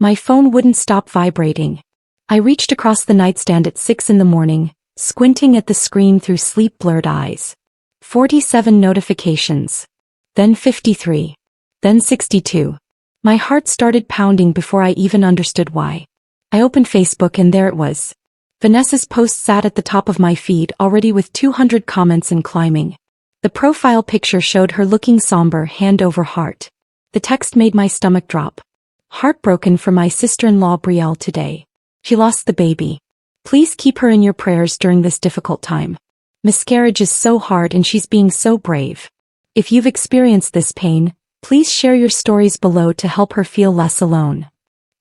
My phone wouldn't stop vibrating. I reached across the nightstand at 6 in the morning, squinting at the screen through sleep-blurred eyes. 47 notifications. Then 53. Then 62. My heart started pounding before I even understood why. I opened Facebook and there it was. Vanessa's post sat at the top of my feed, already with 200 comments and climbing. The profile picture showed her looking somber, hand over heart. The text made my stomach drop. Heartbroken for my sister-in-law Brielle today. She lost the baby. Please keep her in your prayers during this difficult time. Miscarriage is so hard and she's being so brave. If you've experienced this pain, please share your stories below to help her feel less alone.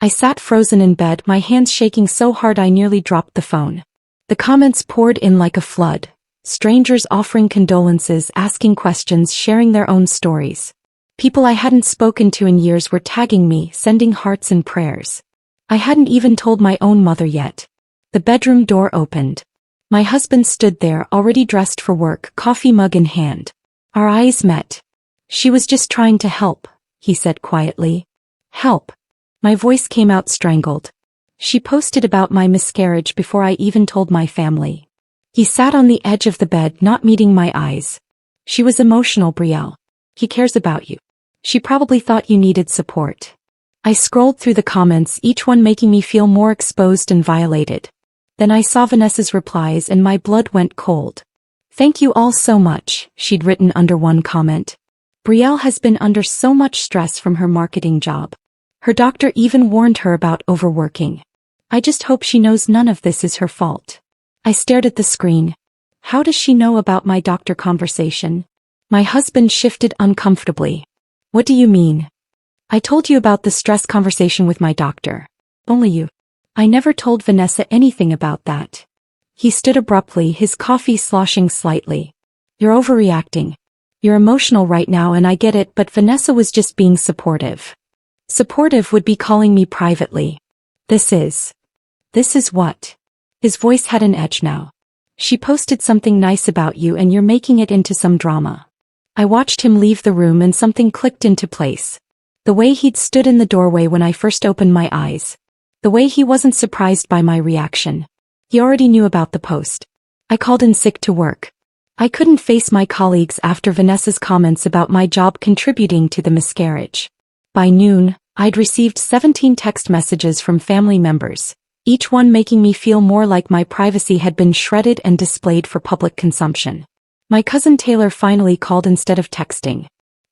I sat frozen in bed, my hands shaking so hard I nearly dropped the phone. The comments poured in like a flood. Strangers offering condolences, asking questions, sharing their own stories. People I hadn't spoken to in years were tagging me, sending hearts and prayers. I hadn't even told my own mother yet. The bedroom door opened. My husband stood there, already dressed for work, coffee mug in hand. Our eyes met. She was just trying to help, he said quietly. Help. My voice came out strangled. She posted about my miscarriage before I even told my family. He sat on the edge of the bed, not meeting my eyes. She was emotional, Brielle. He cares about you. She probably thought you needed support. I scrolled through the comments, each one making me feel more exposed and violated. Then I saw Vanessa's replies and my blood went cold. Thank you all so much, she'd written under one comment. Brielle has been under so much stress from her marketing job. Her doctor even warned her about overworking. I just hope she knows none of this is her fault. I stared at the screen. How does she know about my doctor conversation? My husband shifted uncomfortably. What do you mean? I told you about the stress conversation with my doctor. Only you. I never told Vanessa anything about that. He stood abruptly, his coffee sloshing slightly. You're overreacting. You're emotional right now and I get it, but Vanessa was just being supportive. Supportive would be calling me privately. This is what? His voice had an edge now. She posted something nice about you and you're making it into some drama. I watched him leave the room and something clicked into place. The way he'd stood in the doorway when I first opened my eyes. The way he wasn't surprised by my reaction. He already knew about the post. I called in sick to work. I couldn't face my colleagues after Vanessa's comments about my job contributing to the miscarriage. By noon, I'd received 17 text messages from family members, each one making me feel more like my privacy had been shredded and displayed for public consumption. My cousin Taylor finally called instead of texting.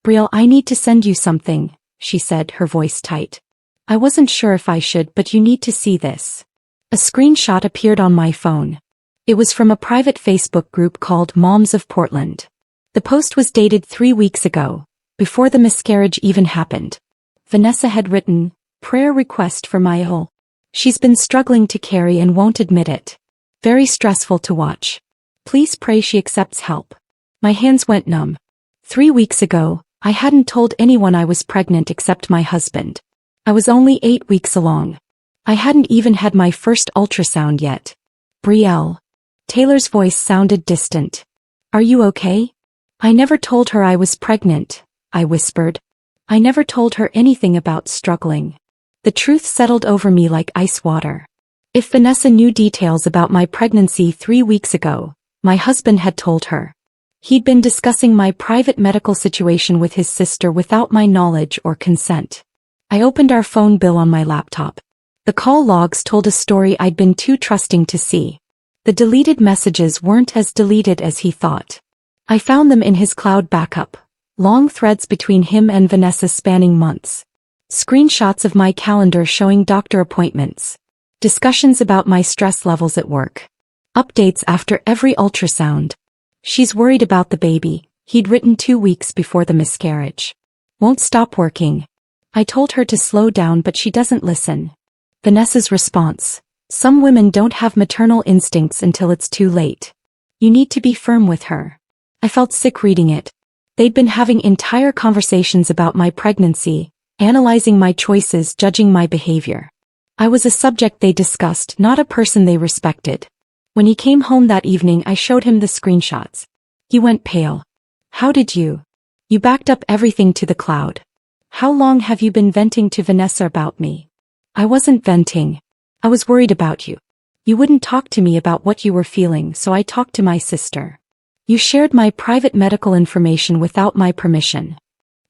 Brielle, I need to send you something, she said, her voice tight. I wasn't sure if I should, but you need to see this. A screenshot appeared on my phone. It was from a private Facebook group called Moms of Portland. The post was dated 3 weeks ago, before the miscarriage even happened. Vanessa had written, prayer request for Michael. She's been struggling to carry and won't admit it. Very stressful to watch. Please pray she accepts help. My hands went numb. 3 weeks ago, I hadn't told anyone I was pregnant except my husband. I was only 8 weeks along. I hadn't even had my first ultrasound yet. Brielle. Taylor's voice sounded distant. Are you okay? I never told her I was pregnant, I whispered. I never told her anything about struggling. The truth settled over me like ice water. If Vanessa knew details about my pregnancy 3 weeks ago, my husband had told her. He'd been discussing my private medical situation with his sister without my knowledge or consent. I opened our phone bill on my laptop. The call logs told a story I'd been too trusting to see. The deleted messages weren't as deleted as he thought. I found them in his cloud backup. Long threads between him and Vanessa spanning months. Screenshots of my calendar showing doctor appointments. Discussions about my stress levels at work. Updates after every ultrasound. She's worried about the baby, he'd written 2 weeks before the miscarriage. Won't stop working. I told her to slow down but she doesn't listen. Vanessa's response. Some women don't have maternal instincts until it's too late. You need to be firm with her. I felt sick reading it. They'd been having entire conversations about my pregnancy, analyzing my choices, judging my behavior. I was a subject they discussed, not a person they respected. When he came home that evening, I showed him the screenshots. He went pale. How did you? You backed up everything to the cloud. How long have you been venting to Vanessa about me? I wasn't venting. I was worried about you. You wouldn't talk to me about what you were feeling, so I talked to my sister. You shared my private medical information without my permission.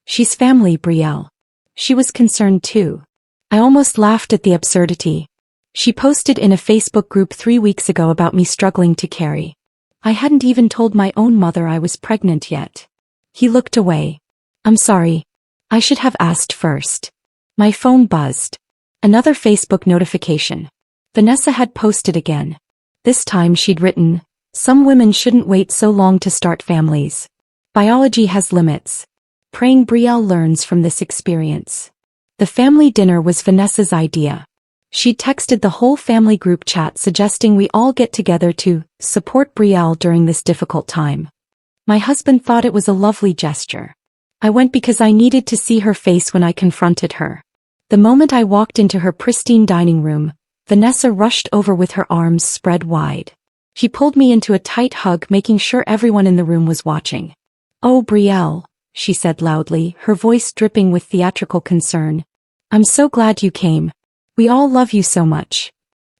She's family, Brielle. She was concerned too. I almost laughed at the absurdity. She posted in a Facebook group 3 weeks ago about me struggling to carry. I hadn't even told my own mother I was pregnant yet. He looked away. I'm sorry. I should have asked first. My phone buzzed. Another Facebook notification. Vanessa had posted again. This time she'd written, "Some women shouldn't wait so long to start families. Biology has limits. Praying Brielle learns from this experience." The family dinner was Vanessa's idea. She'd texted the whole family group chat suggesting we all get together to support Brielle during this difficult time. My husband thought it was a lovely gesture. I went because I needed to see her face when I confronted her. The moment I walked into her pristine dining room, Vanessa rushed over with her arms spread wide. She pulled me into a tight hug, making sure everyone in the room was watching. "Oh, Brielle," she said loudly, her voice dripping with theatrical concern. "I'm so glad you came. We all love you so much."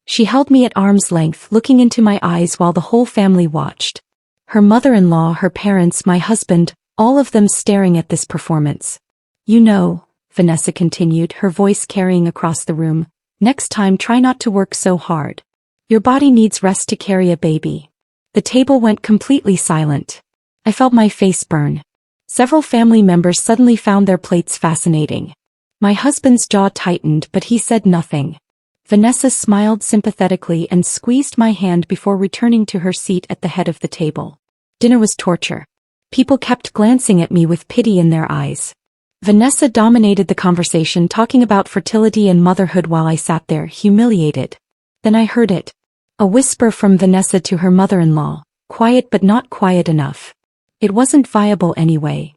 She held me at arm's length, looking into my eyes while the whole family watched. Her mother-in-law, her parents, my husband, all of them staring at this performance. "You know," Vanessa continued, her voice carrying across the room, "next time try not to work so hard. Your body needs rest to carry a baby." The table went completely silent. I felt my face burn. Several family members suddenly found their plates fascinating. My husband's jaw tightened, but he said nothing. Vanessa smiled sympathetically and squeezed my hand before returning to her seat at the head of the table. Dinner was torture. People kept glancing at me with pity in their eyes. Vanessa dominated the conversation, talking about fertility and motherhood while I sat there, humiliated. Then I heard it. A whisper from Vanessa to her mother-in-law, quiet but not quiet enough. It wasn't viable anyway.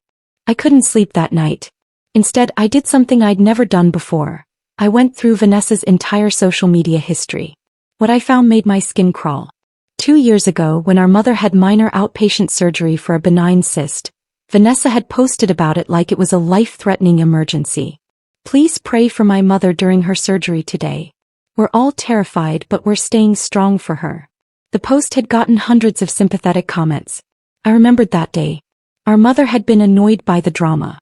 I couldn't sleep that night. Instead, I did something I'd never done before. I went through Vanessa's entire social media history. What I found made my skin crawl. 2 years ago, when our mother had minor outpatient surgery for a benign cyst, Vanessa had posted about it like it was a life-threatening emergency. "Please pray for my mother during her surgery today. We're all terrified, but we're staying strong for her." The post had gotten hundreds of sympathetic comments. I remembered that day. Our mother had been annoyed by the drama.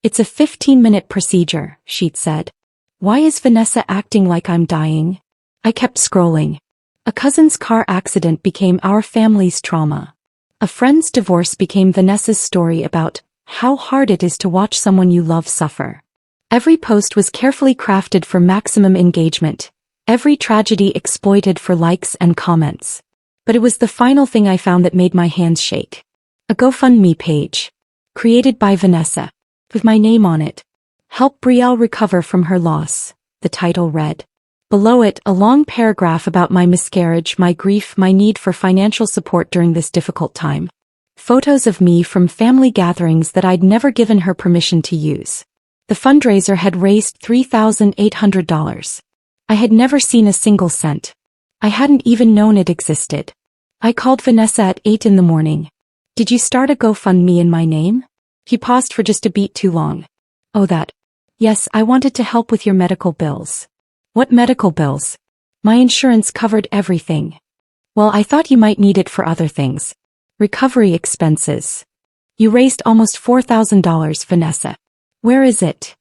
"It's a 15-minute procedure," she'd said. "Why is Vanessa acting like I'm dying?" I kept scrolling. A cousin's car accident became our family's trauma. A friend's divorce became Vanessa's story about how hard it is to watch someone you love suffer. Every post was carefully crafted for maximum engagement, every tragedy exploited for likes and comments. But it was the final thing I found that made my hands shake. A GoFundMe page. Created by Vanessa. With my name on it. "Help Brielle recover from her loss," the title read. Below it, a long paragraph about my miscarriage, my grief, my need for financial support during this difficult time. Photos of me from family gatherings that I'd never given her permission to use. The fundraiser had raised $3,800. I had never seen a single cent. I hadn't even known it existed. I called Vanessa at 8 in the morning. "Did you start a GoFundMe in my name?" He paused for just a beat too long. "Oh, that. Yes, I wanted to help with your medical bills." "What medical bills?" "My insurance covered everything." "Well, I thought you might need it for other things." "Recovery expenses." "You raised almost $4,000, Vanessa. Where is it?"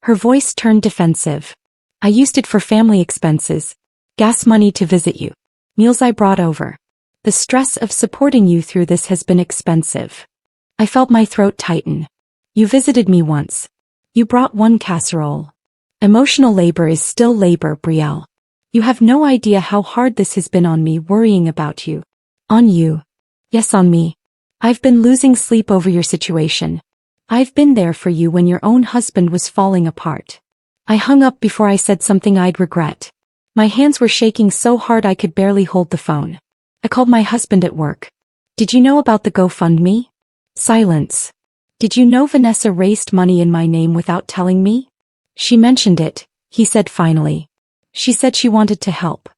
Her voice turned defensive. "I used it for family expenses. Gas money to visit you. Meals I brought over. The stress of supporting you through this has been expensive." I felt my throat tighten. "You visited me once. You brought one casserole." Emotional labor is still labor, Brielle. You have no idea how hard this has been on me, worrying about you. On you. Yes, on me. I've been losing sleep over your situation. I've been there for you when your own husband was falling apart. I hung up before I said something I'd regret. My hands were shaking so hard I could barely hold the phone. I called my husband at work. "Did you know about the GoFundMe?" Silence. "Did you know Vanessa raised money in my name without telling me?" "She mentioned it," he said finally. "She said she wanted to help."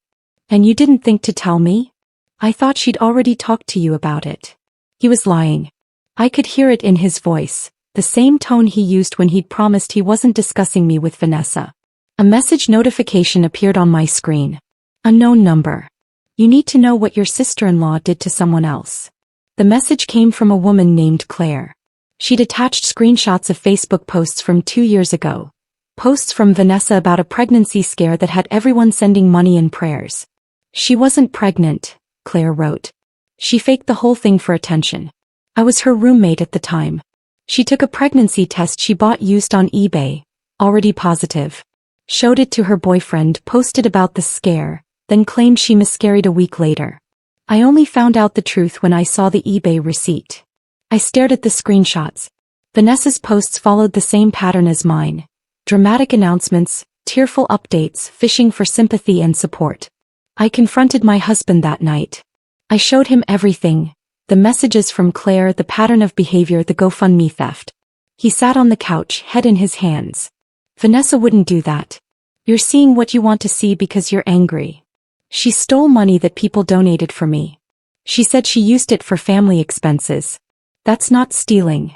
"And you didn't think to tell me?" "I thought she'd already talked to you about it." He was lying. I could hear it in his voice, the same tone he used when he'd promised he wasn't discussing me with Vanessa. A message notification appeared on my screen. Unknown number. You need to know what your sister-in-law did to someone else. The message came from a woman named Claire. She'd attached screenshots of Facebook posts from 2 years ago. Posts from Vanessa about a pregnancy scare that had everyone sending money and prayers. She wasn't pregnant, Claire wrote. She faked the whole thing for attention. I was her roommate at the time. She took a pregnancy test she bought used on eBay, already positive. Showed it to her boyfriend, posted about the scare, then claimed she miscarried a week later. I only found out the truth when I saw the eBay receipt. I stared at the screenshots. Vanessa's posts followed the same pattern as mine. Dramatic announcements, tearful updates, fishing for sympathy and support. I confronted my husband that night. I showed him everything. The messages from Claire, the pattern of behavior, the GoFundMe theft. He sat on the couch, head in his hands. Vanessa wouldn't do that. You're seeing what you want to see because you're angry. She stole money that people donated for me. She said she used it for family expenses. That's not stealing.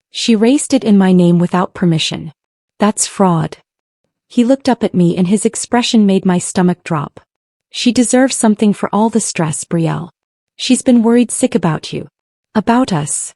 She raised it in my name without permission. That's fraud. He looked up at me and his expression made my stomach drop. She deserves something for all the stress, Brielle. She's been worried sick about you. About us.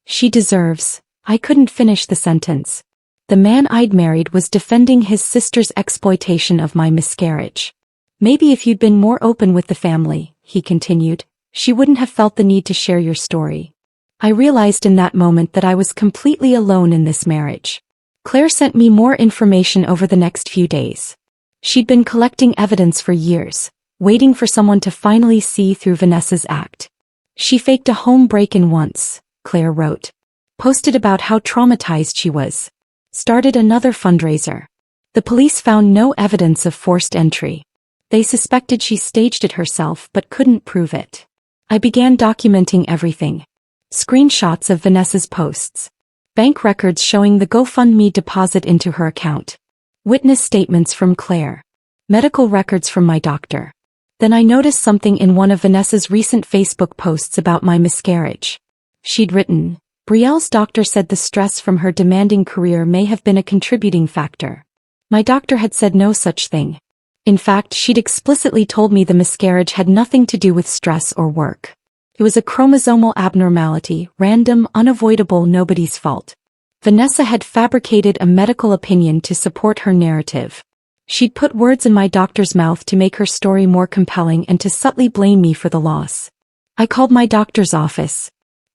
She deserves. I couldn't finish the sentence. The man I'd married was defending his sister's exploitation of my miscarriage. Maybe if you'd been more open with the family, he continued, she wouldn't have felt the need to share your story. I realized in that moment that I was completely alone in this marriage. Claire sent me more information over the next few days. She'd been collecting evidence for years, waiting for someone to finally see through Vanessa's act. She faked a home break-in once, Claire wrote. Posted about how traumatized she was. Started another fundraiser. The police found no evidence of forced entry. They suspected she staged it herself but couldn't prove it. I began documenting everything. Screenshots of Vanessa's posts. Bank records showing the GoFundMe deposit into her account. Witness statements from Claire. Medical records from my doctor. Then I noticed something in one of Vanessa's recent Facebook posts about my miscarriage. She'd written, Brielle's doctor said the stress from her demanding career may have been a contributing factor. My doctor had said no such thing. In fact, she'd explicitly told me the miscarriage had nothing to do with stress or work. It was a chromosomal abnormality, random, unavoidable, nobody's fault. Vanessa had fabricated a medical opinion to support her narrative. She'd put words in my doctor's mouth to make her story more compelling and to subtly blame me for the loss. I called my doctor's office.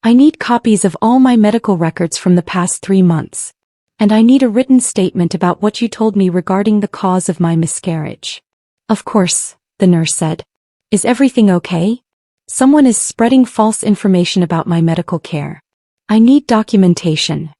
I need copies of all my medical records from the past 3 months. And I need a written statement about what you told me regarding the cause of my miscarriage. Of course, the nurse said. Is everything okay? Someone is spreading false information about my medical care. I need documentation.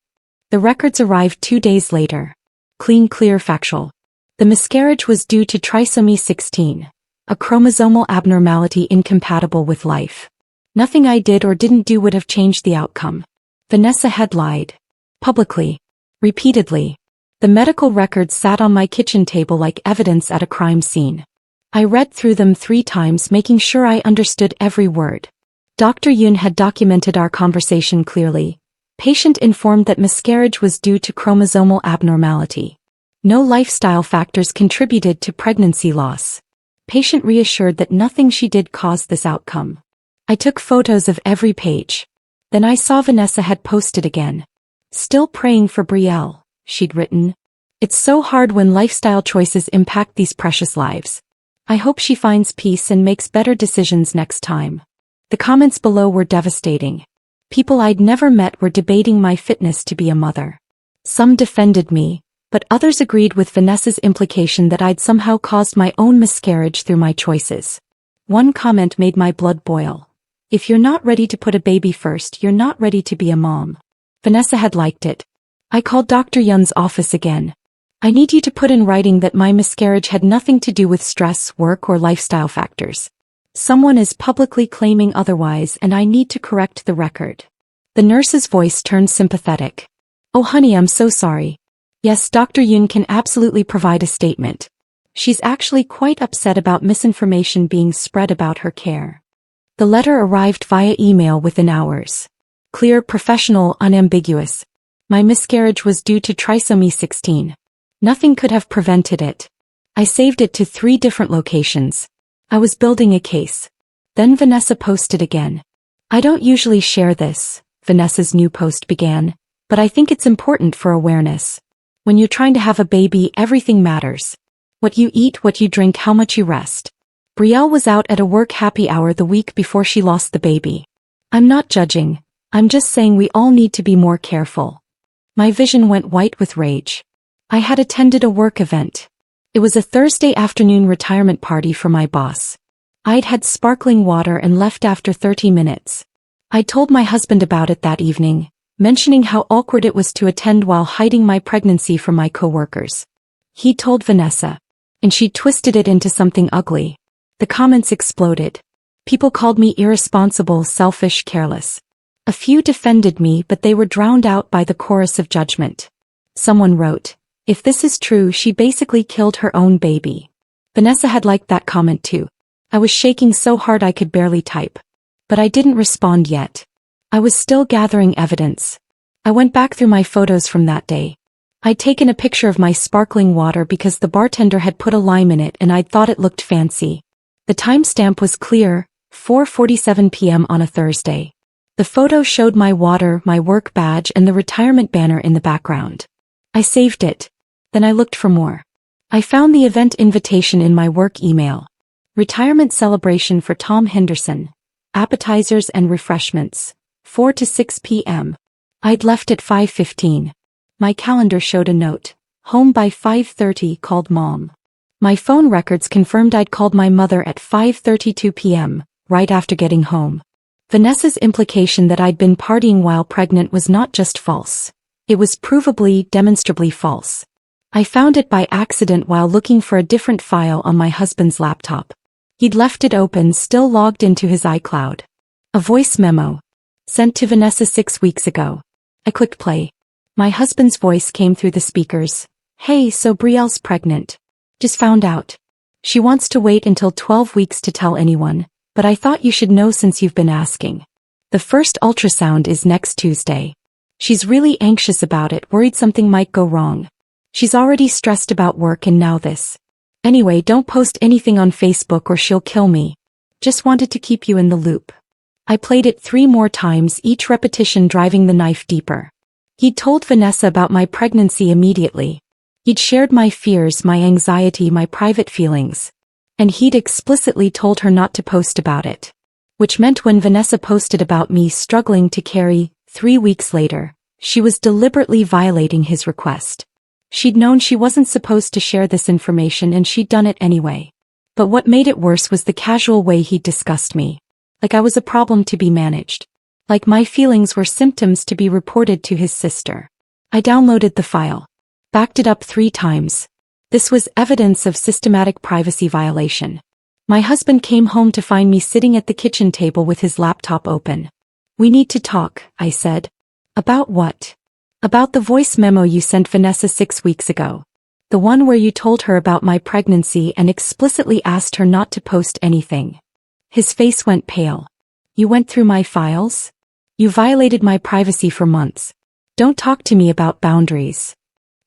The records arrived 2 days later. Clean, clear, factual. The miscarriage was due to trisomy 16, a chromosomal abnormality incompatible with life. Nothing I did or didn't do would have changed the outcome. Vanessa had lied. Publicly. Repeatedly. The medical records sat on my kitchen table like evidence at a crime scene. I read through them 3 times, making sure I understood every word. Dr. Yun had documented our conversation clearly. Patient informed that miscarriage was due to chromosomal abnormality. No lifestyle factors contributed to pregnancy loss. Patient reassured that nothing she did caused this outcome. I took photos of every page. Then I saw Vanessa had posted again. Still praying for Brielle, she'd written. It's so hard when lifestyle choices impact these precious lives. I hope she finds peace and makes better decisions next time. The comments below were devastating. People I'd never met were debating my fitness to be a mother. Some defended me, but others agreed with Vanessa's implication that I'd somehow caused my own miscarriage through my choices. One comment made my blood boil. If you're not ready to put a baby first, you're not ready to be a mom. Vanessa had liked it. I called Dr. Yun's office again. I need you to put in writing that my miscarriage had nothing to do with stress, work, or lifestyle factors. Someone is publicly claiming otherwise and I need to correct the record. The nurse's voice turned sympathetic. Oh honey, I'm so sorry. Yes, Dr. Yun can absolutely provide a statement. She's actually quite upset about misinformation being spread about her care. The letter arrived via email within hours. Clear, professional, unambiguous. My miscarriage was due to trisomy 16. Nothing could have prevented it. I saved it to 3 different locations. I was building a case. Then Vanessa posted again. I don't usually share this, Vanessa's new post began, but I think it's important for awareness. When you're trying to have a baby, everything matters. What you eat, what you drink, how much you rest. Brielle was out at a work happy hour the week before she lost the baby. I'm not judging, I'm just saying we all need to be more careful. My vision went white with rage. I had attended a work event. It was a Thursday afternoon retirement party for my boss. I'd had sparkling water and left after 30 minutes. I told my husband about it that evening, mentioning how awkward it was to attend while hiding my pregnancy from my coworkers. He told Vanessa, and she twisted it into something ugly. The comments exploded. People called me irresponsible, selfish, careless. A few defended me, but they were drowned out by the chorus of judgment. Someone wrote, "If this is true, she basically killed her own baby." Vanessa had liked that comment too. I was shaking so hard I could barely type. But I didn't respond yet. I was still gathering evidence. I went back through my photos from that day. I'd taken a picture of my sparkling water because the bartender had put a lime in it and I'd thought it looked fancy. The timestamp was clear, 4:47 p.m. on a Thursday. The photo showed my water, my work badge, and the retirement banner in the background. I saved it. Then I looked for more. I found the event invitation in my work email. Retirement celebration for Tom Henderson. Appetizers and refreshments. 4 to 6 p.m. I'd left at 5:15. My calendar showed a note. Home by 5:30, called mom. My phone records confirmed I'd called my mother at 5:32 p.m., right after getting home. Vanessa's implication that I'd been partying while pregnant was not just false. It was provably, demonstrably false. I found it by accident while looking for a different file on my husband's laptop. He'd left it open, still logged into his iCloud. A voice memo. Sent to Vanessa 6 weeks ago. I clicked play. My husband's voice came through the speakers. "Hey, so Brielle's pregnant. Just found out. She wants to wait until 12 weeks to tell anyone, but I thought you should know since you've been asking. The first ultrasound is next Tuesday. She's really anxious about it, worried something might go wrong. She's already stressed about work and now this. Anyway, don't post anything on Facebook or she'll kill me. Just wanted to keep you in the loop." I played it 3 more times, each repetition driving the knife deeper. He'd told Vanessa about my pregnancy immediately. He'd shared my fears, my anxiety, my private feelings. And he'd explicitly told her not to post about it. Which meant when Vanessa posted about me struggling to carry, 3 weeks later, she was deliberately violating his request. She'd known she wasn't supposed to share this information and she'd done it anyway. But what made it worse was the casual way he'd discussed me. Like I was a problem to be managed. Like my feelings were symptoms to be reported to his sister. I downloaded the file. Backed it up 3 times. This was evidence of systematic privacy violation. My husband came home to find me sitting at the kitchen table with his laptop open. "We need to talk," I said. "About what?" "About the voice memo you sent Vanessa 6 weeks ago. The one where you told her about my pregnancy and explicitly asked her not to post anything." His face went pale. "You went through my files? You violated my privacy for months. Don't talk to me about boundaries."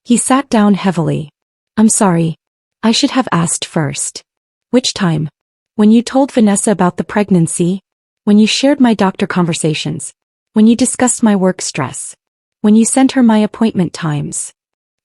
He sat down heavily. "I'm sorry. I should have asked first." "Which time? When you told Vanessa about the pregnancy? When you shared my doctor conversations? When you discussed my work stress? When you sent her my appointment times?"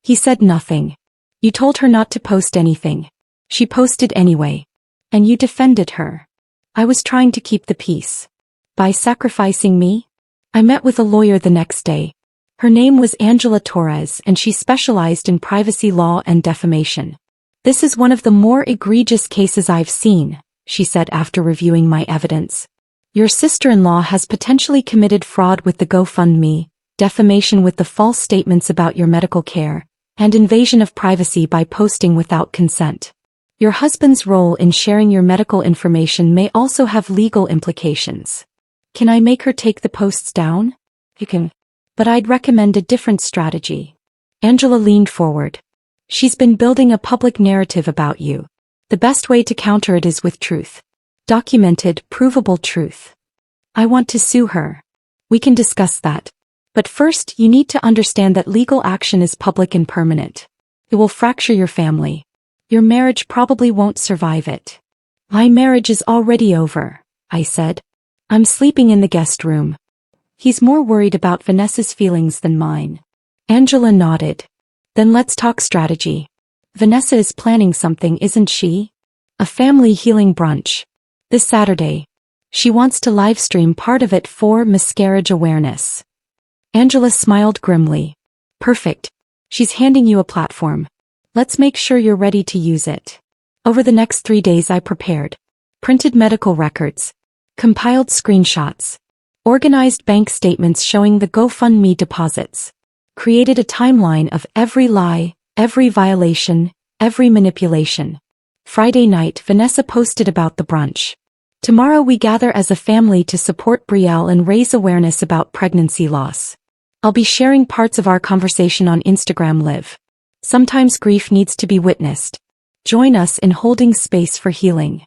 He said nothing. "You told her not to post anything. She posted anyway. And you defended her. I was trying to keep the peace. By sacrificing me?" I met with a lawyer the next day. Her name was Angela Torres and she specialized in privacy law and defamation. "This is one of the more egregious cases I've seen," she said after reviewing my evidence. "Your sister-in-law has potentially committed fraud with the GoFundMe, defamation with the false statements about your medical care, and invasion of privacy by posting without consent. Your husband's role in sharing your medical information may also have legal implications. Can I make her take the posts down?" "You can. But I'd recommend a different strategy." Angela leaned forward. "She's been building a public narrative about you. The best way to counter it is with truth. Documented, provable truth. I want to sue her. We can discuss that. But first, you need to understand that legal action is public and permanent. It will fracture your family. Your marriage probably won't survive it. My marriage is already over, I said. I'm sleeping in the guest room. He's more worried about Vanessa's feelings than mine. Angela nodded. Then let's talk strategy. Vanessa is planning something, isn't she? A family healing brunch. This Saturday. She wants to livestream part of it for miscarriage awareness. Angela smiled grimly. Perfect. She's handing you a platform. Let's make sure you're ready to use it. Over the next 3 days I prepared. Printed medical records. Compiled screenshots. Organized bank statements showing the GoFundMe deposits. Created a timeline of every lie, every violation, every manipulation. Friday night Vanessa posted about the brunch. Tomorrow we gather as a family to support Brielle and raise awareness about pregnancy loss. I'll be sharing parts of our conversation on Instagram Live. Sometimes grief needs to be witnessed. Join us in holding space for healing.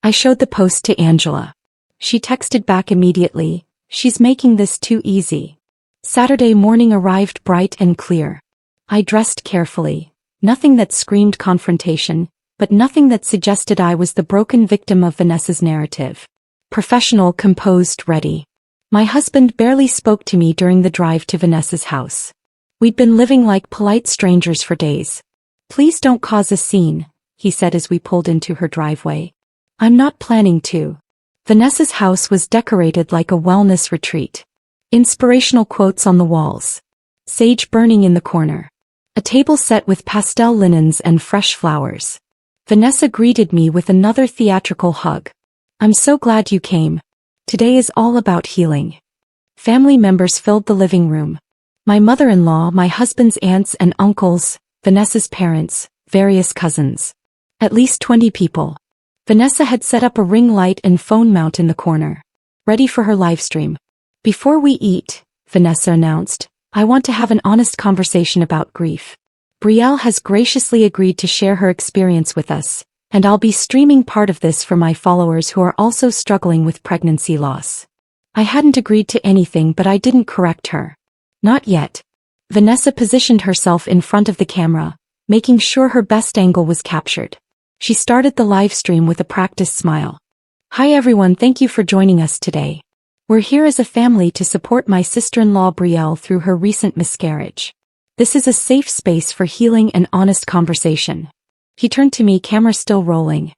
I showed the post to Angela. She texted back immediately, she's making this too easy. Saturday morning arrived bright and clear. I dressed carefully. Nothing that screamed confrontation, but nothing that suggested I was the broken victim of Vanessa's narrative. Professional, composed, ready. My husband barely spoke to me during the drive to Vanessa's house. We'd been living like polite strangers for days. Please don't cause a scene, he said as we pulled into her driveway. I'm not planning to. Vanessa's house was decorated like a wellness retreat. Inspirational quotes on the walls. Sage burning in the corner. A table set with pastel linens and fresh flowers. Vanessa greeted me with another theatrical hug. I'm so glad you came. Today is all about healing. Family members filled the living room. My mother-in-law, my husband's aunts and uncles, Vanessa's parents, various cousins. At least 20 people. Vanessa had set up a ring light and phone mount in the corner. Ready for her livestream. Before we eat, Vanessa announced, I want to have an honest conversation about grief. Brielle has graciously agreed to share her experience with us, and I'll be streaming part of this for my followers who are also struggling with pregnancy loss. I hadn't agreed to anything, but I didn't correct her. Not yet. Vanessa positioned herself in front of the camera, making sure her best angle was captured. She started the live stream with a practiced smile. Hi everyone, thank you for joining us today. We're here as a family to support my sister-in-law Brielle through her recent miscarriage. This is a safe space for healing and honest conversation. He turned to me, camera still rolling.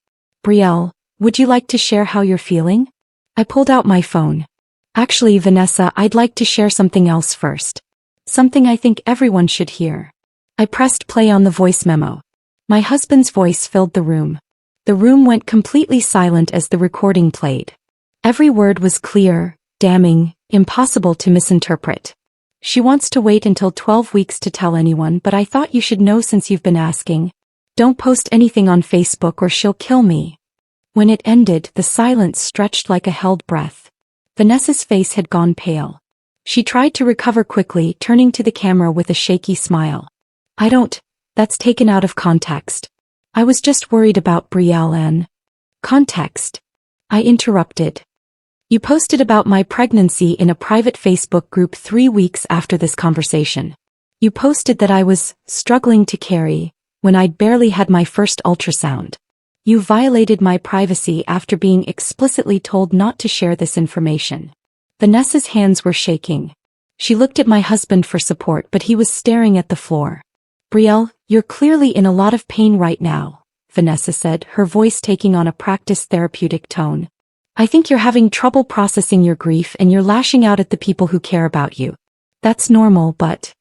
Brielle, would you like to share how you're feeling? I pulled out my phone. Actually, Vanessa, I'd like to share something else first. Something I think everyone should hear. I pressed play on the voice memo. My husband's voice filled the room. The room went completely silent as the recording played. Every word was clear, damning, impossible to misinterpret. She wants to wait until 12 weeks to tell anyone, but I thought you should know since you've been asking. Don't post anything on Facebook or she'll kill me. When it ended, the silence stretched like a held breath. Vanessa's face had gone pale. She tried to recover quickly, turning to the camera with a shaky smile. That's taken out of context. I was just worried about Brielle and... Context. I interrupted. You posted about my pregnancy in a private Facebook group 3 weeks after this conversation. You posted that I was struggling to carry when I'd barely had my first ultrasound. You violated my privacy after being explicitly told not to share this information. Vanessa's hands were shaking. She looked at my husband for support, but he was staring at the floor. Brielle, you're clearly in a lot of pain right now, Vanessa said, her voice taking on a practiced therapeutic tone. I think you're having trouble processing your grief and you're lashing out at the people who care about you. That's normal, but...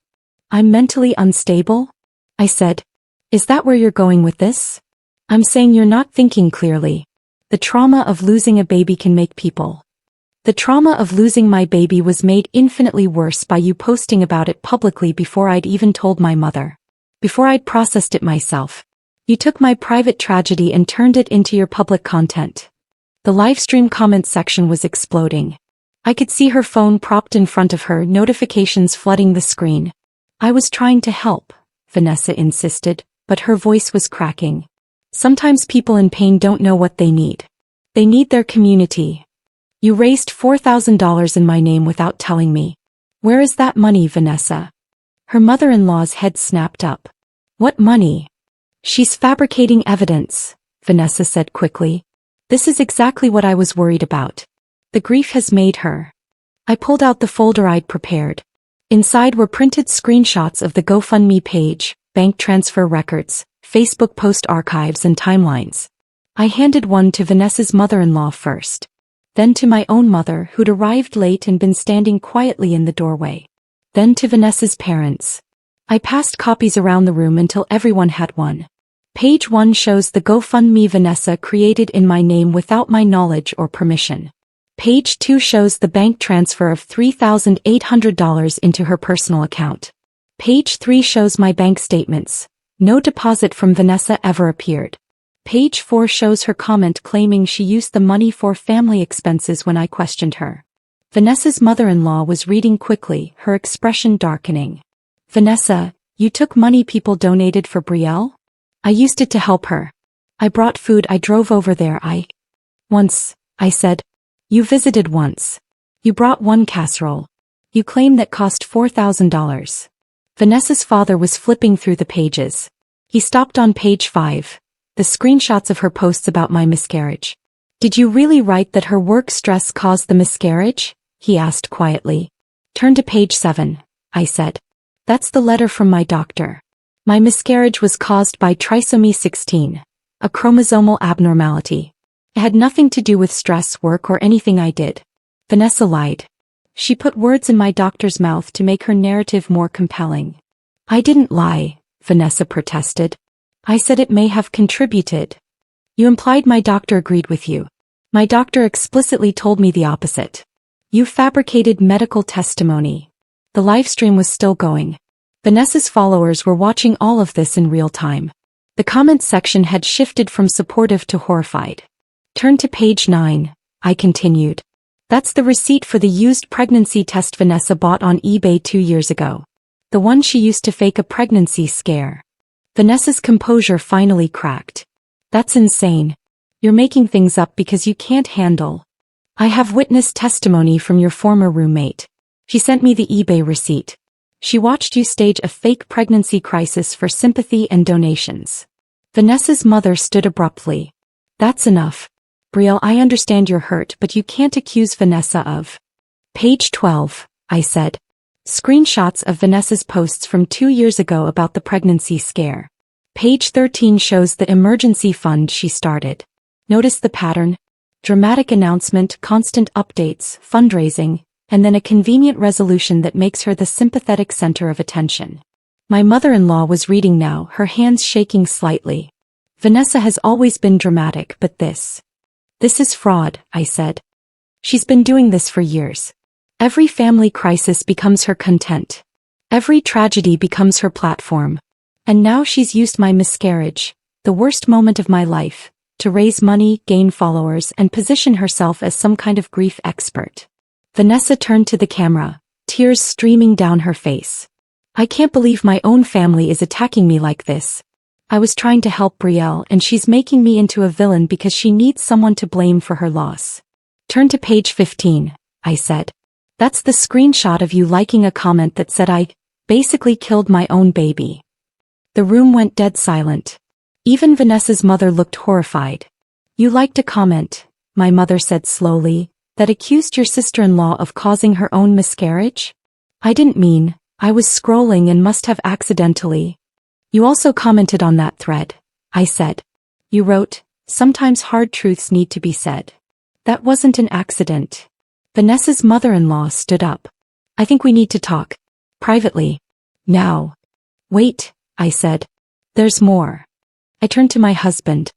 I'm mentally unstable? I said. Is that where you're going with this? I'm saying you're not thinking clearly. The trauma of losing a baby can make people. The trauma of losing my baby was made infinitely worse by you posting about it publicly before I'd even told my mother. Before I'd processed it myself. You took my private tragedy and turned it into your public content. The livestream comment section was exploding. I could see her phone propped in front of her, notifications flooding the screen. I was trying to help, Vanessa insisted, but her voice was cracking. Sometimes people in pain don't know what they need. They need their community. You raised $4,000 in my name without telling me. Where is that money, Vanessa? Her mother-in-law's head snapped up. What money? She's fabricating evidence, Vanessa said quickly. This is exactly what I was worried about. The grief has made her. I pulled out the folder I'd prepared. Inside were printed screenshots of the GoFundMe page, bank transfer records, Facebook post archives and timelines. I handed one to Vanessa's mother-in-law first. Then to my own mother who'd arrived late and been standing quietly in the doorway. Then to Vanessa's parents. I passed copies around the room until everyone had one. Page 1 shows the GoFundMe Vanessa created in my name without my knowledge or permission. Page 2 shows the bank transfer of $3,800 into her personal account. Page 3 shows my bank statements. No deposit from Vanessa ever appeared. Page 4 shows her comment claiming she used the money for family expenses when I questioned her. Vanessa's mother-in-law was reading quickly, her expression darkening. Vanessa, you took money people donated for Brielle? I used it to help her. I brought food. I drove over there. Once, I said. You visited once. You brought one casserole. You claim that cost $4,000. Vanessa's father was flipping through the pages. He stopped on page 5. The screenshots of her posts about my miscarriage. Did you really write that her work stress caused the miscarriage? He asked quietly. Turn to page 7, I said. That's the letter from my doctor. My miscarriage was caused by trisomy 16, a chromosomal abnormality. It had nothing to do with stress, work, or anything I did. Vanessa lied. She put words in my doctor's mouth to make her narrative more compelling. I didn't lie, Vanessa protested. I said it may have contributed. You implied my doctor agreed with you. My doctor explicitly told me the opposite. You fabricated medical testimony. The live stream was still going. Vanessa's followers were watching all of this in real time. The comments section had shifted from supportive to horrified. Turn to page 9, I continued. That's the receipt for the used pregnancy test Vanessa bought on eBay 2 years ago. The one she used to fake a pregnancy scare. Vanessa's composure finally cracked. That's insane. You're making things up because you can't handle. I have witness testimony from your former roommate. She sent me the eBay receipt. She watched you stage a fake pregnancy crisis for sympathy and donations. Vanessa's mother stood abruptly. That's enough. Brielle, I understand you're hurt, but you can't accuse Vanessa of. Page 12, I said. Screenshots of Vanessa's posts from 2 years ago about the pregnancy scare. Page 13 shows the emergency fund she started. Notice the pattern? Dramatic announcement, constant updates, fundraising, and then a convenient resolution that makes her the sympathetic center of attention. My mother-in-law was reading now, her hands shaking slightly. Vanessa has always been dramatic, but this is fraud, I said. She's been doing this for years. Every family crisis becomes her content. Every tragedy becomes her platform. And now she's used my miscarriage, the worst moment of my life, to raise money, gain followers, and position herself as some kind of grief expert. Vanessa turned to the camera, tears streaming down her face. I can't believe my own family is attacking me like this. I was trying to help Brielle and she's making me into a villain because she needs someone to blame for her loss. Turn to page 15, I said. That's the screenshot of you liking a comment that said I basically killed my own baby. The room went dead silent. Even Vanessa's mother looked horrified. You liked a comment, my mother said slowly, that accused your sister-in-law of causing her own miscarriage? I didn't mean, I was scrolling and must have accidentally. You also commented on that thread, I said. You wrote, sometimes hard truths need to be said. That wasn't an accident. Vanessa's mother-in-law stood up. I think we need to talk. Privately. Now. Wait, I said. There's more. I turned to my husband.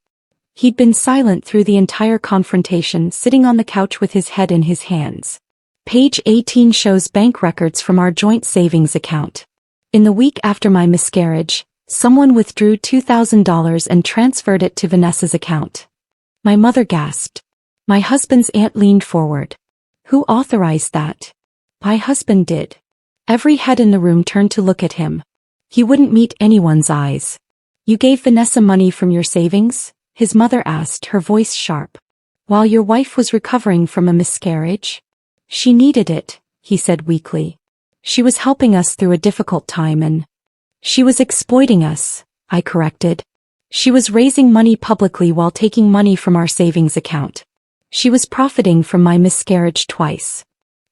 He'd been silent through the entire confrontation, sitting on the couch with his head in his hands. Page 18 shows bank records from our joint savings account. In the week after my miscarriage, someone withdrew $2,000 and transferred it to Vanessa's account. My mother gasped. My husband's aunt leaned forward. Who authorized that? My husband did. Every head in the room turned to look at him. He wouldn't meet anyone's eyes. You gave Vanessa money from your savings? His mother asked, her voice sharp. While your wife was recovering from a miscarriage? She needed it, he said weakly. She was helping us through a difficult time and she was exploiting us, I corrected. She was raising money publicly while taking money from our savings account. She was profiting from my miscarriage twice.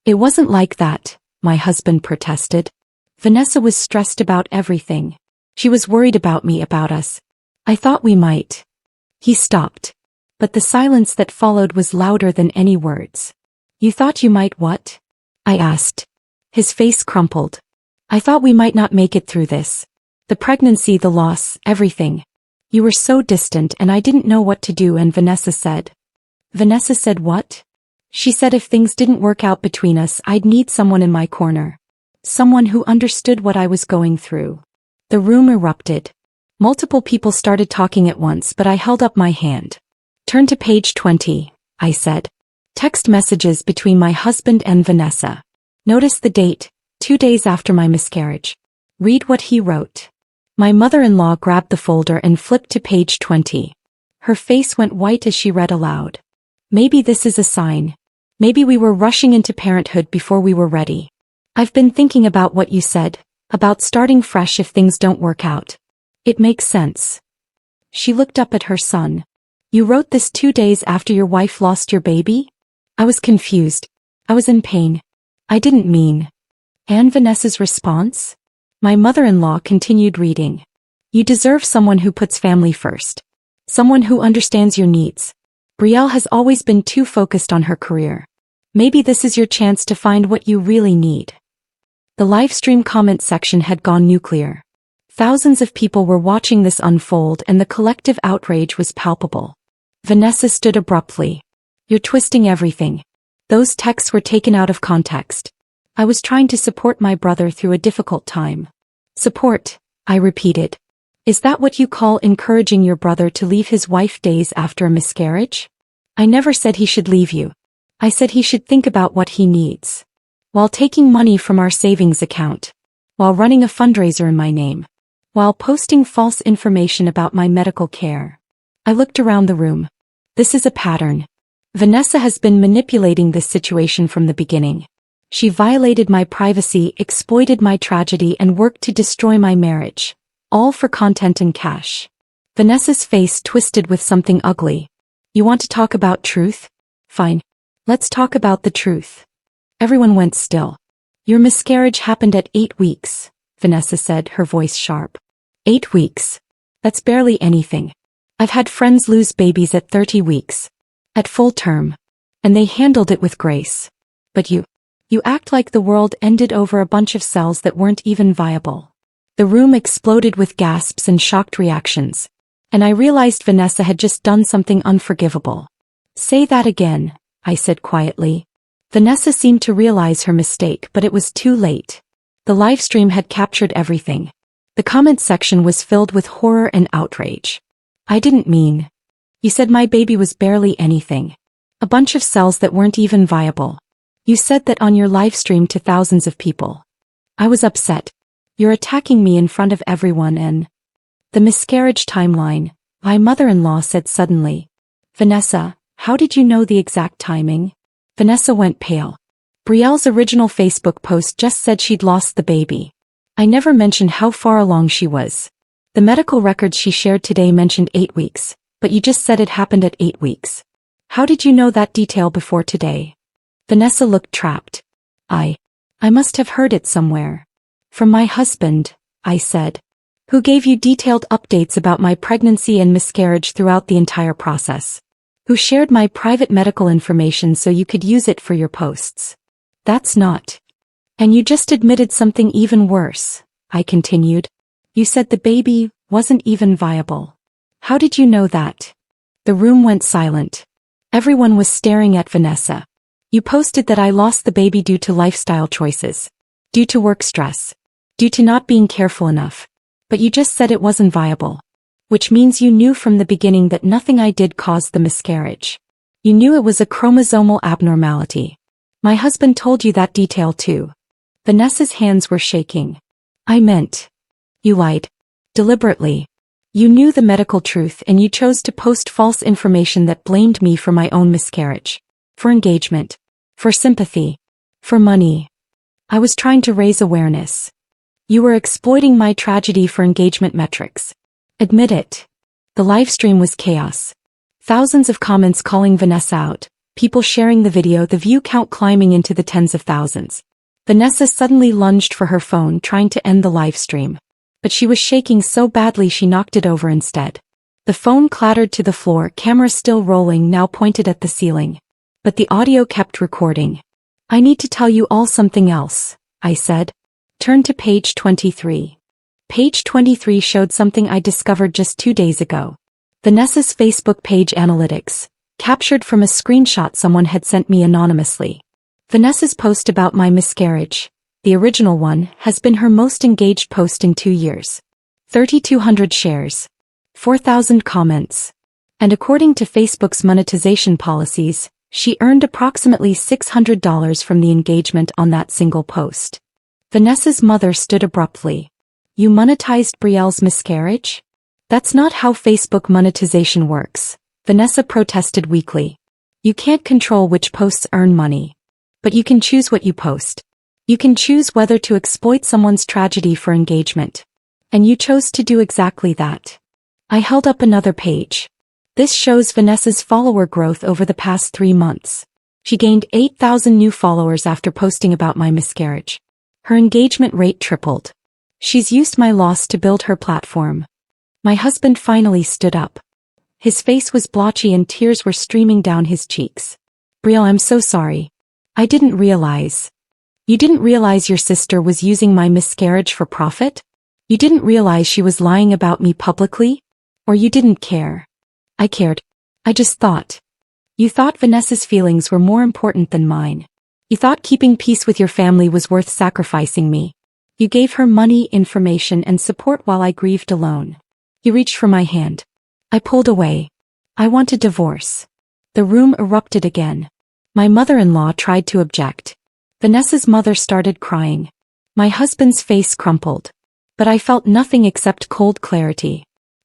It wasn't like that, my husband protested. Vanessa was stressed about everything. She was worried about me, about us. I thought we might. He stopped. But the silence that followed was louder than any words. You thought you might what? I asked. His face crumpled. I thought we might not make it through this. The pregnancy, the loss, everything. You were so distant and I didn't know what to do, and Vanessa said. Vanessa said what? She said if things didn't work out between us, I'd need someone in my corner. Someone who understood what I was going through. The room erupted. Multiple people started talking at once, but I held up my hand. Turn to page 20, I said. Text messages between my husband and Vanessa. Notice the date, 2 days after my miscarriage. Read what he wrote. My mother-in-law grabbed the folder and flipped to page 20. Her face went white as she read aloud. Maybe this is a sign. Maybe we were rushing into parenthood before we were ready. I've been thinking about what you said, about starting fresh if things don't work out. It makes sense. She looked up at her son. You wrote this 2 days after your wife lost your baby? I was confused. I was in pain. I didn't mean. And Vanessa's response? My mother-in-law continued reading. You deserve someone who puts family first. Someone who understands your needs. Brielle has always been too focused on her career. Maybe this is your chance to find what you really need. The livestream comment section had gone nuclear. Thousands of people were watching this unfold and the collective outrage was palpable. Vanessa stood abruptly. You're twisting everything. Those texts were taken out of context. I was trying to support my brother through a difficult time. Support, I repeated. Is that what you call encouraging your brother to leave his wife days after a miscarriage? I never said he should leave you. I said he should think about what he needs. While taking money from our savings account. While running a fundraiser in my name. While posting false information about my medical care. I looked around the room. This is a pattern. Vanessa has been manipulating this situation from the beginning. She violated my privacy, exploited my tragedy, and worked to destroy my marriage. All for content and cash. Vanessa's face twisted with something ugly. You want to talk about truth? Fine. Let's talk about the truth. Everyone went still. Your miscarriage happened at 8 weeks, Vanessa said, her voice sharp. 8 weeks. That's barely anything. I've had friends lose babies at 30 weeks. At full term. And they handled it with grace. But you act like the world ended over a bunch of cells that weren't even viable. The room exploded with gasps and shocked reactions. And I realized Vanessa had just done something unforgivable. Say that again, I said quietly. Vanessa seemed to realize her mistake, but it was too late. The livestream had captured everything. The comment section was filled with horror and outrage. I didn't mean. You said my baby was barely anything. A bunch of cells that weren't even viable. You said that on your livestream to thousands of people. I was upset. You're attacking me in front of everyone and... The miscarriage timeline, my mother-in-law said suddenly. Vanessa, how did you know the exact timing? Vanessa went pale. Brielle's original Facebook post just said she'd lost the baby. I never mentioned how far along she was. The medical records she shared today mentioned 8 weeks, but you just said it happened at 8 weeks. How did you know that detail before today? Vanessa looked trapped. I must have heard it somewhere. From my husband, I said. Who gave you detailed updates about my pregnancy and miscarriage throughout the entire process? Who shared my private medical information so you could use it for your posts? That's not. And you just admitted something even worse, I continued. You said the baby wasn't even viable. How did you know that? The room went silent. Everyone was staring at Vanessa. You posted that I lost the baby due to lifestyle choices. Due to work stress. Due to not being careful enough. But you just said it wasn't viable. Which means you knew from the beginning that nothing I did caused the miscarriage. You knew it was a chromosomal abnormality. My husband told you that detail too. Vanessa's hands were shaking. I meant. You lied. Deliberately. You knew the medical truth and you chose to post false information that blamed me for my own miscarriage. For engagement. For sympathy. For money. I was trying to raise awareness. You were exploiting my tragedy for engagement metrics. Admit it. The livestream was chaos. Thousands of comments calling Vanessa out, people sharing the video, the view count climbing into the tens of thousands. Vanessa suddenly lunged for her phone trying to end the livestream. But she was shaking so badly she knocked it over instead. The phone clattered to the floor, camera still rolling, now pointed at the ceiling. But the audio kept recording. I need to tell you all something else, I said. Turn to page 23. Page 23 showed something I discovered just 2 days ago. Vanessa's Facebook page analytics, captured from a screenshot someone had sent me anonymously. Vanessa's post about my miscarriage, the original one, has been her most engaged post in 2 years. 3,200 shares. 4,000 comments. And according to Facebook's monetization policies, she earned approximately $600 from the engagement on that single post. Vanessa's mother stood abruptly. You monetized Brielle's miscarriage? That's not how Facebook monetization works, Vanessa protested weakly. You can't control which posts earn money. But you can choose what you post. You can choose whether to exploit someone's tragedy for engagement. And you chose to do exactly that. I held up another page. This shows Vanessa's follower growth over the past 3 months. She gained 8,000 new followers after posting about my miscarriage. Her engagement rate tripled. She's used my loss to build her platform. My husband finally stood up. His face was blotchy and tears were streaming down his cheeks. Brielle, I'm so sorry. I didn't realize. You didn't realize your sister was using my miscarriage for profit? You didn't realize she was lying about me publicly? Or you didn't care? I cared. I just thought. You thought Vanessa's feelings were more important than mine. You thought keeping peace with your family was worth sacrificing me. You gave her money, information, and support while I grieved alone. You reached for my hand. I pulled away. I want a divorce. The room erupted again. My mother-in-law tried to object. Vanessa's mother started crying. My husband's face crumpled. But I felt nothing except cold clarity.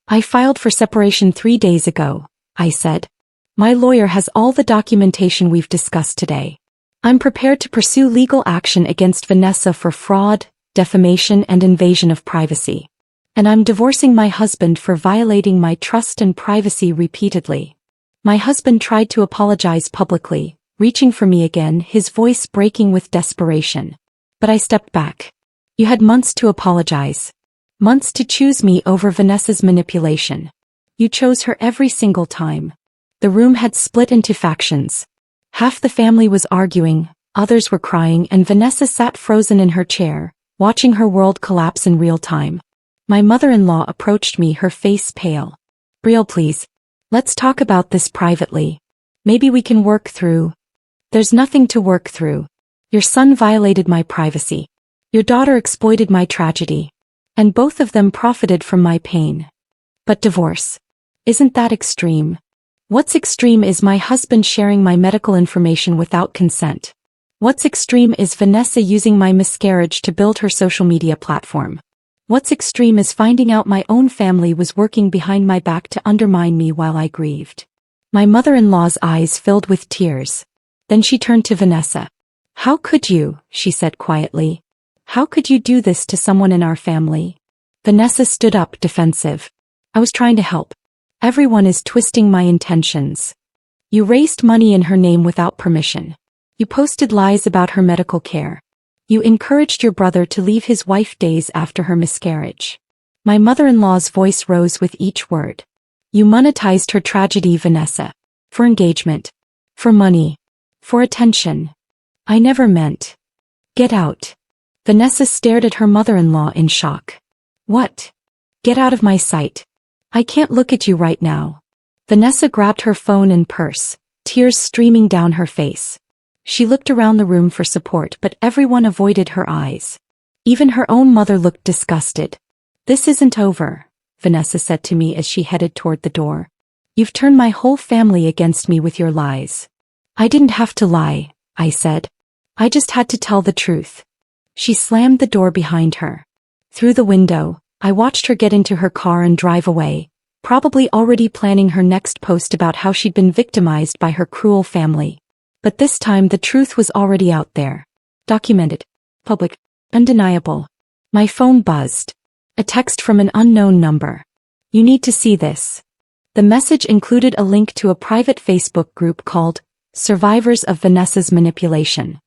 I filed for separation 3 days ago, I said. My lawyer has all the documentation we've discussed today. I'm prepared to pursue legal action against Vanessa for fraud, defamation, and invasion of privacy. And I'm divorcing my husband for violating my trust and privacy repeatedly. My husband tried to apologize publicly, reaching for me again, his voice breaking with desperation. But I stepped back. You had months to apologize. Months to choose me over Vanessa's manipulation. You chose her every single time. The room had split into factions. Half the family was arguing, others were crying, and Vanessa sat frozen in her chair, watching her world collapse in real time. My mother-in-law approached me, her face pale. Brielle, please. Let's talk about this privately. Maybe we can work through. There's nothing to work through. Your son violated my privacy. Your daughter exploited my tragedy. And both of them profited from my pain. But divorce. Isn't that extreme? What's extreme is my husband sharing my medical information without consent. What's extreme is Vanessa using my miscarriage to build her social media platform. What's extreme is finding out my own family was working behind my back to undermine me while I grieved. My mother-in-law's eyes filled with tears. Then she turned to Vanessa. How could you, she said quietly. How could you do this to someone in our family? Vanessa stood up, defensive. I was trying to help. Everyone is twisting my intentions. You raised money in her name without permission. You posted lies about her medical care. You encouraged your brother to leave his wife days after her miscarriage. My mother-in-law's voice rose with each word. You monetized her tragedy, Vanessa. For engagement. For money. For attention. I never meant. Get out. Vanessa stared at her mother-in-law in shock. What? Get out of my sight. I can't look at you right now. Vanessa grabbed her phone and purse, tears streaming down her face. She looked around the room for support, but everyone avoided her eyes. Even her own mother looked disgusted. This isn't over, Vanessa said to me as she headed toward the door. You've turned my whole family against me with your lies. I didn't have to lie, I said. I just had to tell the truth. She slammed the door behind her. Through the window, I watched her get into her car and drive away, probably already planning her next post about how she'd been victimized by her cruel family. But this time the truth was already out there. Documented. Public. Undeniable. My phone buzzed. A text from an unknown number. You need to see this. The message included a link to a private Facebook group called Survivors of Vanessa's Manipulation.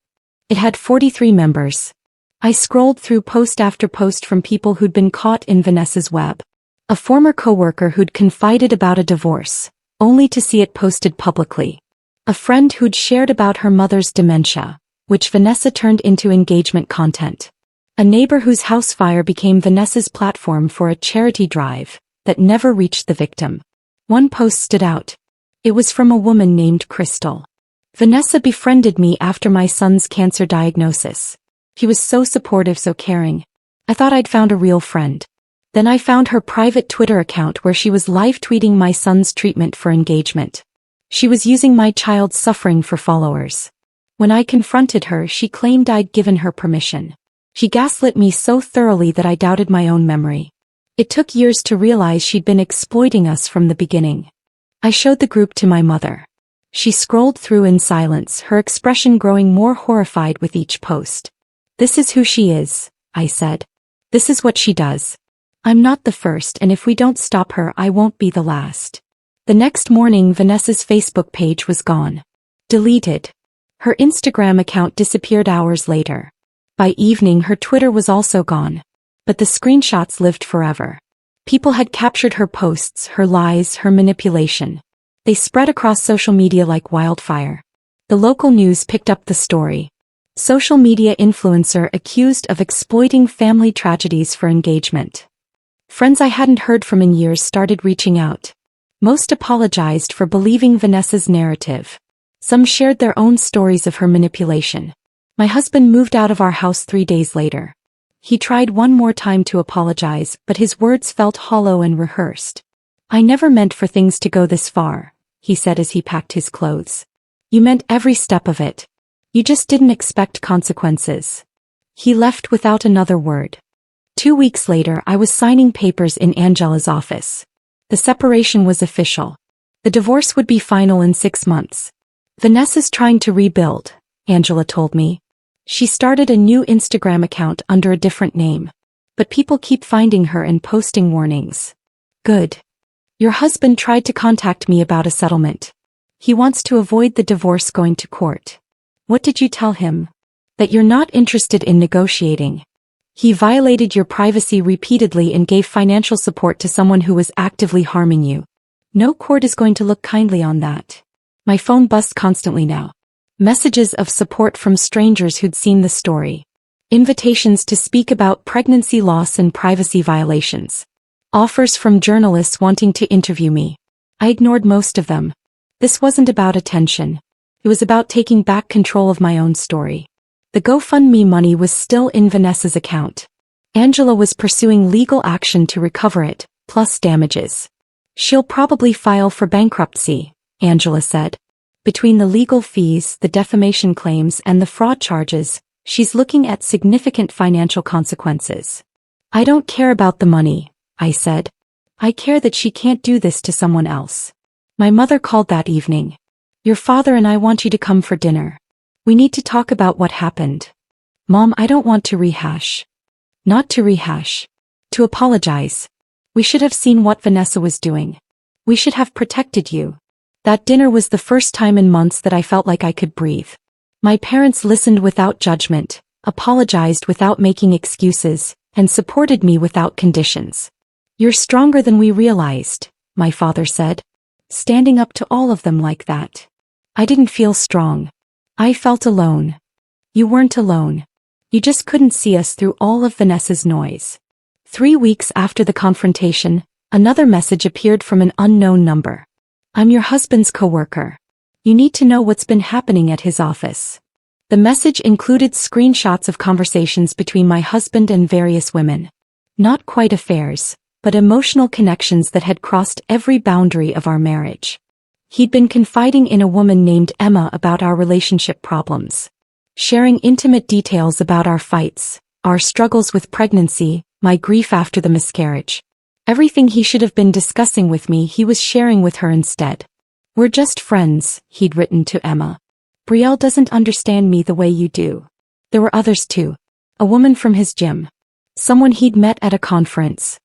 It had 43 members. I scrolled through post after post from people who'd been caught in Vanessa's web. A former coworker who'd confided about a divorce, only to see it posted publicly. A friend who'd shared about her mother's dementia, which Vanessa turned into engagement content. A neighbor whose house fire became Vanessa's platform for a charity drive that never reached the victim. One post stood out. It was from a woman named Crystal. Vanessa befriended me after my son's cancer diagnosis. He was so supportive, so caring. I thought I'd found a real friend. Then I found her private Twitter account where she was live tweeting my son's treatment for engagement. She was using my child's suffering for followers. When I confronted her, she claimed I'd given her permission. She gaslit me so thoroughly that I doubted my own memory. It took years to realize she'd been exploiting us from the beginning. I showed the group to my mother. She scrolled through in silence, her expression growing more horrified with each post. "This is who she is," I said. "This is what she does. I'm not the first, and if we don't stop her, I won't be the last." The next morning, Vanessa's Facebook page was gone. Deleted. Her Instagram account disappeared hours later. By evening, her Twitter was also gone. But the screenshots lived forever. People had captured her posts, her lies, her manipulation. They spread across social media like wildfire. The local news picked up the story. Social media influencer accused of exploiting family tragedies for engagement. Friends I hadn't heard from in years started reaching out. Most apologized for believing Vanessa's narrative. Some shared their own stories of her manipulation. My husband moved out of our house 3 days later. He tried one more time to apologize, but his words felt hollow and rehearsed. "I never meant for things to go this far," he said as he packed his clothes. "You meant every step of it. You just didn't expect consequences." He left without another word. 2 weeks later, I was signing papers in Angela's office. The separation was official. The divorce would be final in 6 months. "Vanessa's trying to rebuild," Angela told me. She started a new Instagram account under a different name. But people keep finding her and posting warnings. "Good. Your husband tried to contact me about a settlement. He wants to avoid the divorce going to court." "What did you tell him?" "That you're not interested in negotiating. He violated your privacy repeatedly and gave financial support to someone who was actively harming you. No court is going to look kindly on that." My phone buzzed constantly now. Messages of support from strangers who'd seen the story. Invitations to speak about pregnancy loss and privacy violations. Offers from journalists wanting to interview me. I ignored most of them. This wasn't about attention. It was about taking back control of my own story. The GoFundMe money was still in Vanessa's account. Angela was pursuing legal action to recover it, plus damages. "She'll probably file for bankruptcy," Angela said. "Between the legal fees, the defamation claims, and the fraud charges, she's looking at significant financial consequences." "I don't care about the money," I said. "I care that she can't do this to someone else." My mother called that evening. "Your father and I want you to come for dinner. We need to talk about what happened." "Mom, I don't want to rehash." "Not to rehash. To apologize. We should have seen what Vanessa was doing. We should have protected you." That dinner was the first time in months that I felt like I could breathe. My parents listened without judgment, apologized without making excuses, and supported me without conditions. "You're stronger than we realized," my father said. "Standing up to all of them like that." I didn't feel strong. I felt alone. "You weren't alone. You just couldn't see us through all of Vanessa's noise." 3 weeks after the confrontation, another message appeared from an unknown number. "I'm your husband's coworker. You need to know what's been happening at his office." The message included screenshots of conversations between my husband and various women. Not quite affairs, but emotional connections that had crossed every boundary of our marriage. He'd been confiding in a woman named Emma about our relationship problems. Sharing intimate details about our fights, our struggles with pregnancy, my grief after the miscarriage. Everything he should have been discussing with me, he was sharing with her instead. "We're just friends," he'd written to Emma. "Brielle doesn't understand me the way you do." There were others too. A woman from his gym. Someone he'd met at a conference.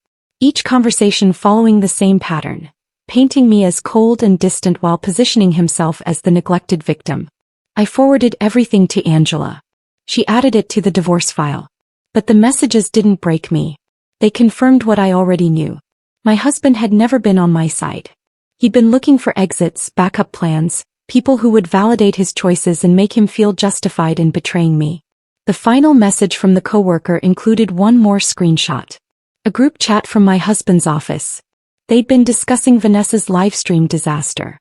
Each conversation following the same pattern, painting me as cold and distant while positioning himself as the neglected victim. I forwarded everything to Angela. She added it to the divorce file. But the messages didn't break me. They confirmed what I already knew. My husband had never been on my side. He'd been looking for exits, backup plans, people who would validate his choices and make him feel justified in betraying me. The final message from the coworker included one more screenshot. A group chat from my husband's office. They'd been discussing Vanessa's livestream disaster.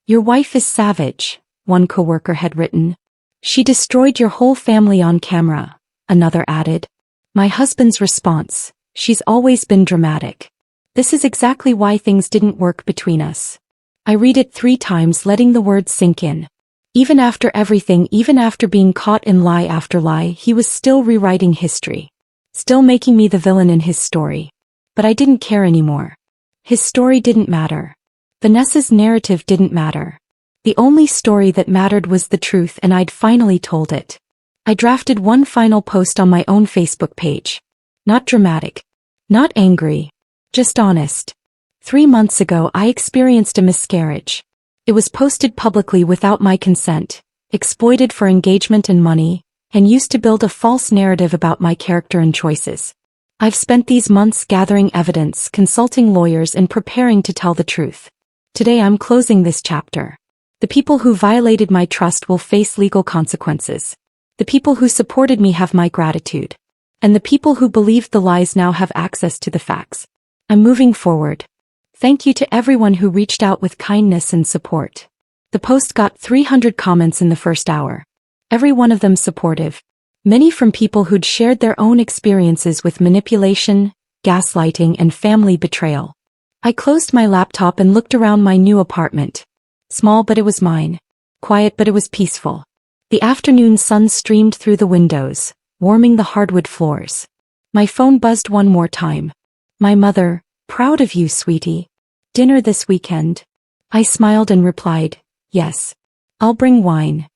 "Your wife is savage," one coworker had written. "She destroyed your whole family on camera," another added. My husband's response: "She's always been dramatic. This is exactly why things didn't work between us." I read it 3 times, letting the words sink in. Even after everything, even after being caught in lie after lie, he was still rewriting history. Still making me the villain in his story. But I didn't care anymore. His story didn't matter. Vanessa's narrative didn't matter. The only story that mattered was the truth, and I'd finally told it. I drafted one final post on my own Facebook page. Not dramatic. Not angry. Just honest. 3 months ago I experienced a miscarriage. It was posted publicly without my consent, exploited for engagement and money, and used to build a false narrative about my character and choices. I've spent these months gathering evidence, consulting lawyers, and preparing to tell the truth. Today I'm closing this chapter. The people who violated my trust will face legal consequences. The people who supported me have my gratitude. And the people who believed the lies now have access to the facts. I'm moving forward. Thank you to everyone who reached out with kindness and support. The post got 300 comments in the first hour. Every one of them supportive. Many from people who'd shared their own experiences with manipulation, gaslighting, and family betrayal. I closed my laptop and looked around my new apartment. Small, but it was mine. Quiet, but it was peaceful. The afternoon sun streamed through the windows, warming the hardwood floors. My phone buzzed one more time. My mother: "Proud of you, sweetie. Dinner this weekend?" I smiled and replied, "Yes. I'll bring wine."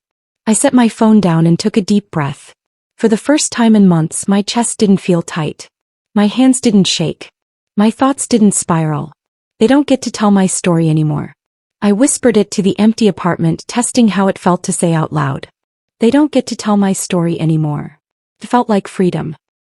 I set my phone down and took a deep breath. For the first time in months, my chest didn't feel tight. My hands didn't shake. My thoughts didn't spiral. They don't get to tell my story anymore. I whispered it to the empty apartment, testing how it felt to say out loud. They don't get to tell my story anymore. It felt like freedom.